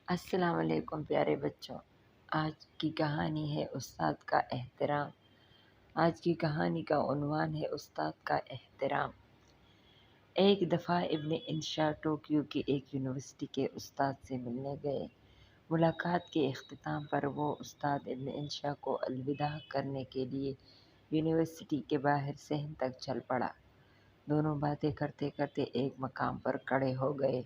السلام علیکم پیارے بچوں۔ آج کی کہانی ہے استاد کا احترام۔ آج کی کہانی کا عنوان ہے استاد کا احترام۔ ایک دفعہ ابن انشا ٹوکیو کی ایک یونیورسٹی کے استاد سے ملنے گئے۔ ملاقات کے اختتام پر وہ استاد ابن انشا کو الوداع کرنے کے لیے یونیورسٹی کے باہر صحن تک چل پڑا۔ دونوں باتیں کرتے کرتے ایک مقام پر کھڑے ہو گئے۔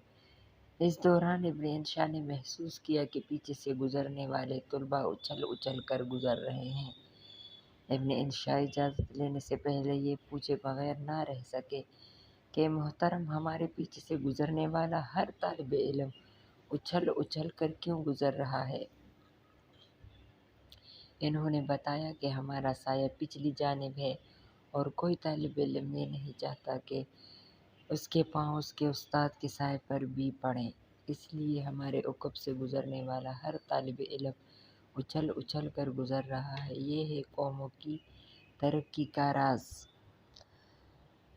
اس دوران ابن انشا نے محسوس کیا کہ پیچھے سے گزرنے والے طلباء اچھل اچھل کر گزر رہے ہیں۔ ابن انشا اجازت لینے سے پہلے یہ پوچھے بغیر نہ رہ سکے کہ محترم، ہمارے پیچھے سے گزرنے والا ہر طالب علم اچھل اچھل کر کیوں گزر رہا ہے؟ انہوں نے بتایا کہ ہمارا سایہ پچھلی جانب ہے اور کوئی طالب علم یہ نہیں چاہتا کہ اس کے پاؤں اس کے استاد کے سائے پر بھی پڑیں، اس لیے ہمارے عقب سے گزرنے والا ہر طالب علم اچھل اچھل کر گزر رہا ہے۔ یہ ہے قوموں کی ترقی کا راز۔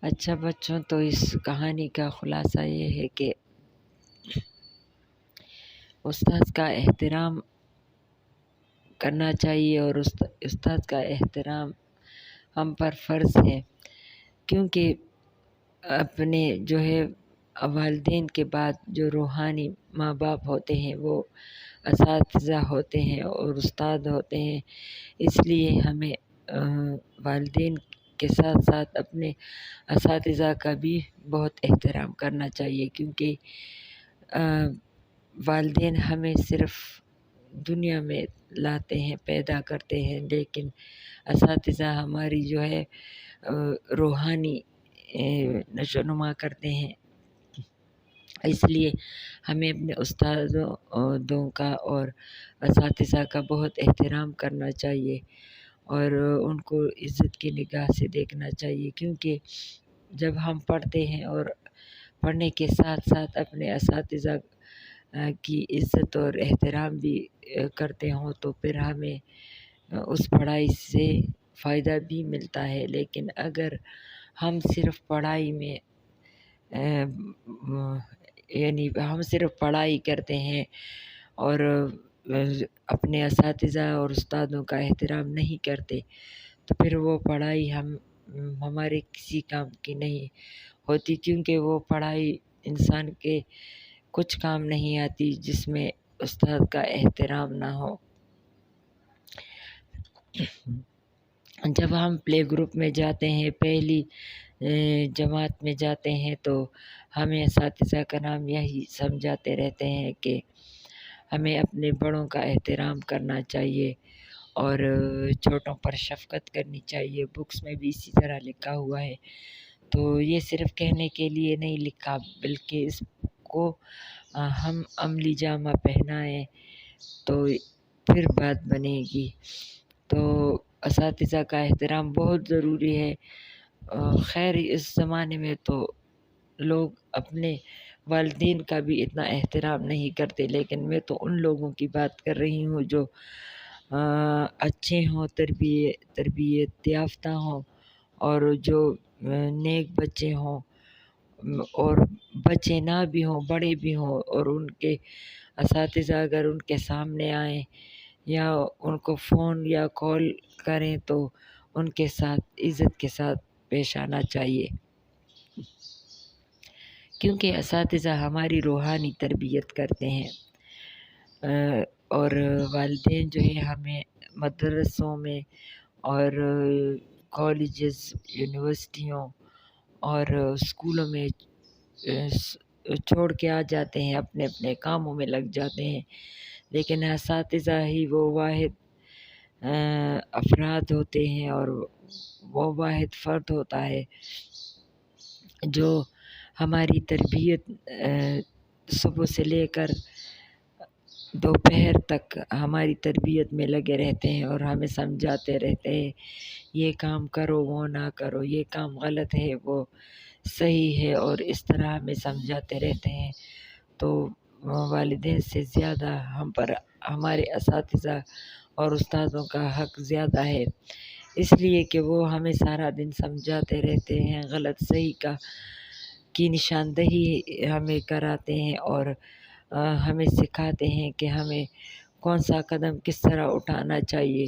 اچھا بچوں، تو اس کہانی کا خلاصہ یہ ہے کہ استاد کا احترام کرنا چاہیے اور استاد کا احترام ہم پر فرض ہے، کیونکہ اپنے جو ہے والدین کے بعد جو روحانی ماں باپ ہوتے ہیں وہ اساتذہ ہوتے ہیں اور استاد ہوتے ہیں۔ اس لیے ہمیں والدین کے ساتھ ساتھ اپنے اساتذہ کا بھی بہت احترام کرنا چاہیے، کیونکہ والدین ہمیں صرف دنیا میں لاتے ہیں، پیدا کرتے ہیں، لیکن اساتذہ ہماری جو ہے روحانی نشو نما کرتے ہیں۔ اس لیے ہمیں اپنے استادوں کا اور اساتذہ کا بہت احترام کرنا چاہیے اور ان کو عزت کی نگاہ سے دیکھنا چاہیے، کیونکہ جب ہم پڑھتے ہیں اور پڑھنے کے ساتھ ساتھ اپنے اساتذہ کی عزت اور احترام بھی کرتے ہوں تو پھر ہمیں اس پڑھائی سے فائدہ بھی ملتا ہے۔ لیکن اگر ہم صرف پڑھائی میں یعنی ہم صرف پڑھائی کرتے ہیں اور اپنے اساتذہ اور استادوں کا احترام نہیں کرتے تو پھر وہ پڑھائی ہمارے کسی کام کی نہیں ہوتی، کیونکہ وہ پڑھائی انسان کے کچھ کام نہیں آتی جس میں استاد کا احترام نہ ہو۔ جب ہم پلے گروپ میں جاتے ہیں، پہلی جماعت میں جاتے ہیں، تو ہمیں اساتذہ کا نام یہی سمجھاتے رہتے ہیں کہ ہمیں اپنے بڑوں کا احترام کرنا چاہیے اور چھوٹوں پر شفقت کرنی چاہیے۔ بکس میں بھی اسی طرح لکھا ہوا ہے، تو یہ صرف کہنے کے لیے نہیں لکھا، بلکہ اس کو ہم عملی جامہ پہنائیں تو پھر بات بنے گی۔ تو اساتذہ کا احترام بہت ضروری ہے۔ خیر اس زمانے میں تو لوگ اپنے والدین کا بھی اتنا احترام نہیں کرتے، لیکن میں تو ان لوگوں کی بات کر رہی ہوں جو اچھے ہوں، تربیت یافتہ ہوں اور جو نیک بچے ہوں اور بچے نہ بھی ہوں، بڑے بھی ہوں، اور ان کے اساتذہ اگر ان کے سامنے آئیں یا ان کو فون یا کال کریں تو ان کے ساتھ عزت کے ساتھ پیش آنا چاہیے، کیونکہ اساتذہ ہماری روحانی تربیت کرتے ہیں اور والدین جو ہے ہمیں مدرسوں میں اور کالجز، یونیورسٹیوں اور اسکولوں میں چھوڑ کے آ جاتے ہیں، اپنے اپنے کاموں میں لگ جاتے ہیں، لیکن اساتذہ ہی وہ واحد افراد ہوتے ہیں اور وہ واحد فرد ہوتا ہے جو ہماری تربیت صبح سے لے کر دوپہر تک ہماری تربیت میں لگے رہتے ہیں اور ہمیں سمجھاتے رہتے ہیں، یہ کام کرو، وہ نہ کرو، یہ کام غلط ہے، وہ صحیح ہے، اور اس طرح ہمیں سمجھاتے رہتے ہیں۔ تو والدین سے زیادہ ہم پر ہمارے اساتذہ اور استادوں کا حق زیادہ ہے، اس لیے کہ وہ ہمیں سارا دن سمجھاتے رہتے ہیں، غلط صحیح کی نشاندہی ہمیں کراتے ہیں اور ہمیں سکھاتے ہیں کہ ہمیں کون سا قدم کس طرح اٹھانا چاہیے،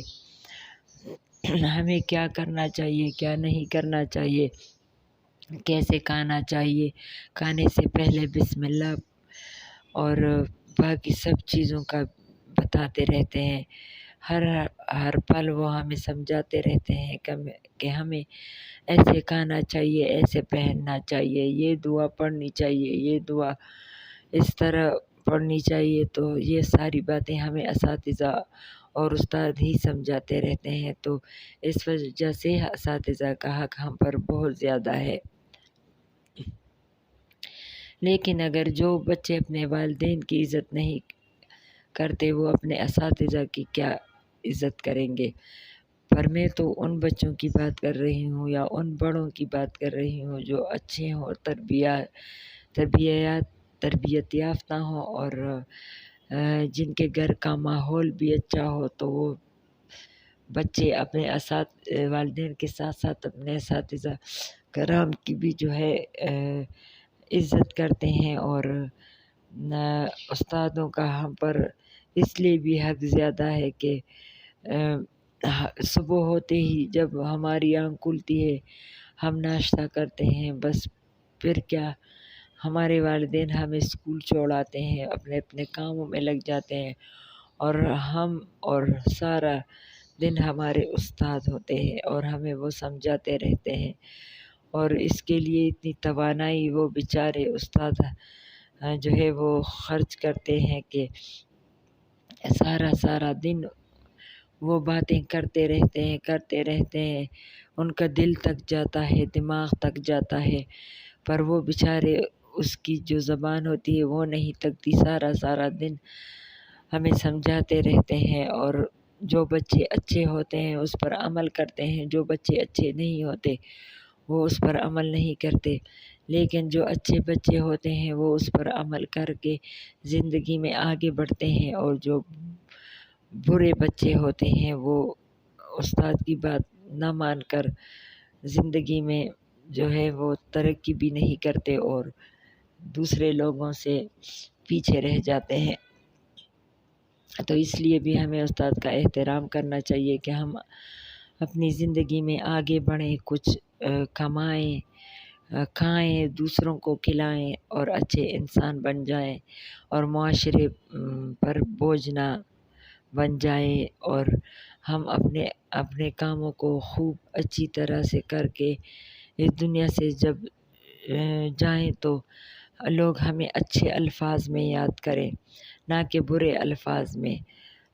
ہمیں کیا کرنا چاہیے کیا نہیں کرنا چاہیے، کیسے کھانا چاہیے، کھانے سے پہلے بسم اللہ اور باقی سب چیزوں کا بتاتے رہتے ہیں۔ ہر پل وہ ہمیں سمجھاتے رہتے ہیں کہ ہمیں ایسے کھانا چاہیے، ایسے پہننا چاہیے، یہ دعا پڑھنی چاہیے، یہ دعا اس طرح پڑھنی چاہیے۔ تو یہ ساری باتیں ہمیں اساتذہ اور استاد ہی سمجھاتے رہتے ہیں، تو اس وجہ سے اساتذہ کا حق ہم پر بہت زیادہ ہے۔ لیکن اگر جو بچے اپنے والدین کی عزت نہیں کرتے وہ اپنے اساتذہ کی کیا عزت کریں گے؟ پر میں تو ان بچوں کی بات کر رہی ہوں یا ان بڑوں کی بات کر رہی ہوں جو اچھے ہوں، تربیت یافتہ ہوں اور جن کے گھر کا ماحول بھی اچھا ہو، تو وہ بچے اپنے والدین کے ساتھ ساتھ اپنے اساتذہ کرام کی بھی جو ہے عزت کرتے ہیں۔ اور استادوں کا ہم پر اس لیے بھی حق زیادہ ہے کہ صبح ہوتے ہی جب ہماری آنکھ کھلتی ہے ہم ناشتہ کرتے ہیں، بس پھر کیا ہمارے والدین ہمیں اسکول چھوڑاتے ہیں، اپنے اپنے کاموں میں لگ جاتے ہیں، اور سارا دن ہمارے استاد ہوتے ہیں اور ہمیں وہ سمجھاتے رہتے ہیں، اور اس کے لیے اتنی توانائی وہ بیچارے استاد جو ہے وہ خرچ کرتے ہیں کہ سارا دن وہ باتیں کرتے رہتے ہیں، ان کا دل تک جاتا ہے، دماغ تک جاتا ہے، پر وہ بیچارے اس کی جو زبان ہوتی ہے وہ نہیں تکتی، سارا دن ہمیں سمجھاتے رہتے ہیں۔ اور جو بچے اچھے ہوتے ہیں اس پر عمل کرتے ہیں، جو بچے اچھے نہیں ہوتے وہ اس پر عمل نہیں کرتے، لیکن جو اچھے بچے ہوتے ہیں وہ اس پر عمل کر کے زندگی میں آگے بڑھتے ہیں، اور جو برے بچے ہوتے ہیں وہ استاد کی بات نہ مان کر زندگی میں جو ہے وہ ترقی بھی نہیں کرتے اور دوسرے لوگوں سے پیچھے رہ جاتے ہیں۔ تو اس لیے بھی ہمیں استاد کا احترام کرنا چاہیے کہ ہم اپنی زندگی میں آگے بڑھیں، کچھ کمائیں، کھائیں، دوسروں کو کھلائیں اور اچھے انسان بن جائیں اور معاشرے پر بوجھ نہ بن جائیں، اور ہم اپنے کاموں کو خوب اچھی طرح سے کر کے اس دنیا سے جب جائیں تو لوگ ہمیں اچھے الفاظ میں یاد کریں، نہ کہ برے الفاظ میں۔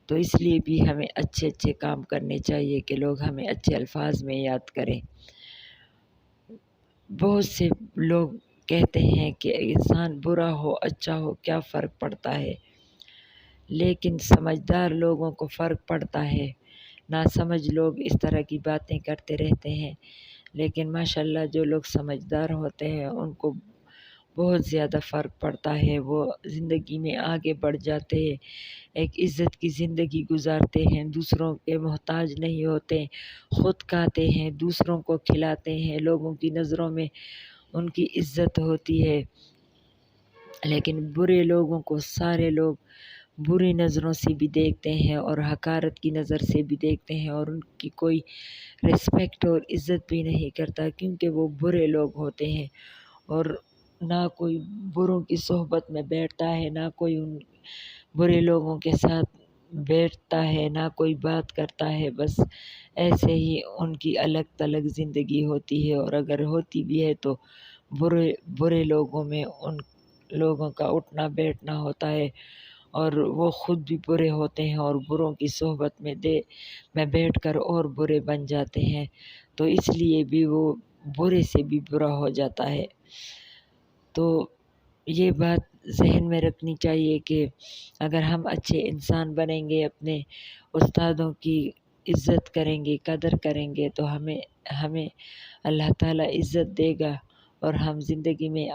تو اس لیے بھی ہمیں اچھے کام کرنے چاہیے کہ لوگ ہمیں اچھے الفاظ میں یاد کریں۔ بہت سے لوگ کہتے ہیں کہ انسان برا ہو اچھا ہو کیا فرق پڑتا ہے، لیکن سمجھدار لوگوں کو فرق پڑتا ہے، ناسمجھ لوگ اس طرح کی باتیں کرتے رہتے ہیں، لیکن ماشاءاللہ جو لوگ سمجھدار ہوتے ہیں ان کو بہت زیادہ فرق پڑتا ہے، وہ زندگی میں آگے بڑھ جاتے ہیں، ایک عزت کی زندگی گزارتے ہیں، دوسروں کے محتاج نہیں ہوتے، خود کھاتے ہیں، دوسروں کو کھلاتے ہیں، لوگوں کی نظروں میں ان کی عزت ہوتی ہے۔ لیکن برے لوگوں کو سارے لوگ بری نظروں سے بھی دیکھتے ہیں اور حقارت کی نظر سے بھی دیکھتے ہیں، اور ان کی کوئی رسپیکٹ اور عزت بھی نہیں کرتا، کیونکہ وہ برے لوگ ہوتے ہیں، اور نہ کوئی بروں کی صحبت میں بیٹھتا ہے، نہ کوئی ان برے لوگوں کے ساتھ بیٹھتا ہے، نہ کوئی بات کرتا ہے، بس ایسے ہی ان کی الگ تلگ زندگی ہوتی ہے، اور اگر ہوتی بھی ہے تو برے لوگوں میں ان لوگوں کا اٹھنا بیٹھنا ہوتا ہے، اور وہ خود بھی برے ہوتے ہیں اور بروں کی صحبت میں بیٹھ کر اور برے بن جاتے ہیں، تو اس لیے بھی وہ برے سے بھی برا ہو جاتا ہے۔ تو یہ بات ذہن میں رکھنی چاہیے کہ اگر ہم اچھے انسان بنیں گے، اپنے استادوں کی عزت کریں گے، قدر کریں گے، تو ہمیں اللہ تعالیٰ عزت دے گا، اور ہم زندگی میں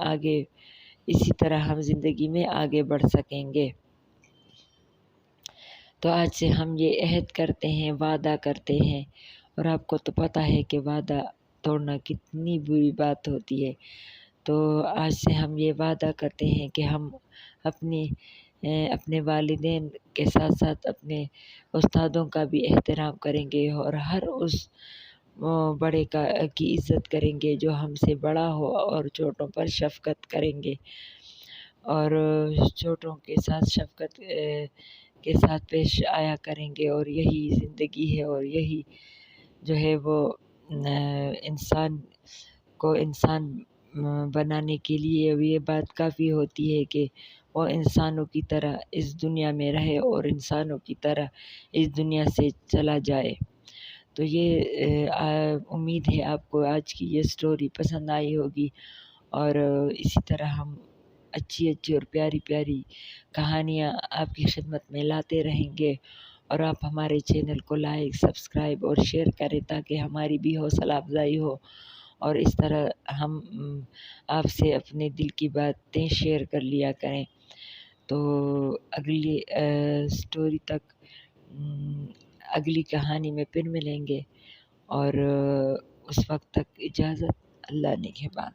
اسی طرح ہم زندگی میں آگے بڑھ سکیں گے۔ تو آج سے ہم یہ عہد کرتے ہیں، وعدہ کرتے ہیں، اور آپ کو تو پتہ ہے کہ وعدہ توڑنا کتنی بری بات ہوتی ہے، تو آج سے ہم یہ وعدہ کرتے ہیں کہ ہم اپنی اپنے والدین کے ساتھ ساتھ اپنے استادوں کا بھی احترام کریں گے، اور ہر اس بڑے کی عزت کریں گے جو ہم سے بڑا ہو، اور چھوٹوں پر شفقت کریں گے، اور چھوٹوں کے ساتھ شفقت کے ساتھ پیش آیا کریں گے، اور یہی زندگی ہے، اور یہی جو ہے وہ انسان کو انسان بنانے کے لیے یہ بات کافی ہوتی ہے کہ وہ انسانوں کی طرح اس دنیا میں رہے اور انسانوں کی طرح اس دنیا سے چلا جائے۔ تو یہ امید ہے آپ کو آج کی یہ سٹوری پسند آئی ہوگی، اور اسی طرح ہم اچھی اور پیاری پیاری کہانیاں آپ کی خدمت میں لاتے رہیں گے، اور آپ ہمارے چینل کو لائک، سبسکرائب اور شیئر کریں تاکہ ہماری بھی حوصلہ افزائی ہو، اور اس طرح ہم آپ سے اپنے دل کی باتیں شیئر کر لیا کریں۔ تو اگلی سٹوری تک، اگلی کہانی میں پھر ملیں گے، اور اس وقت تک اجازت، اللہ نگہبان۔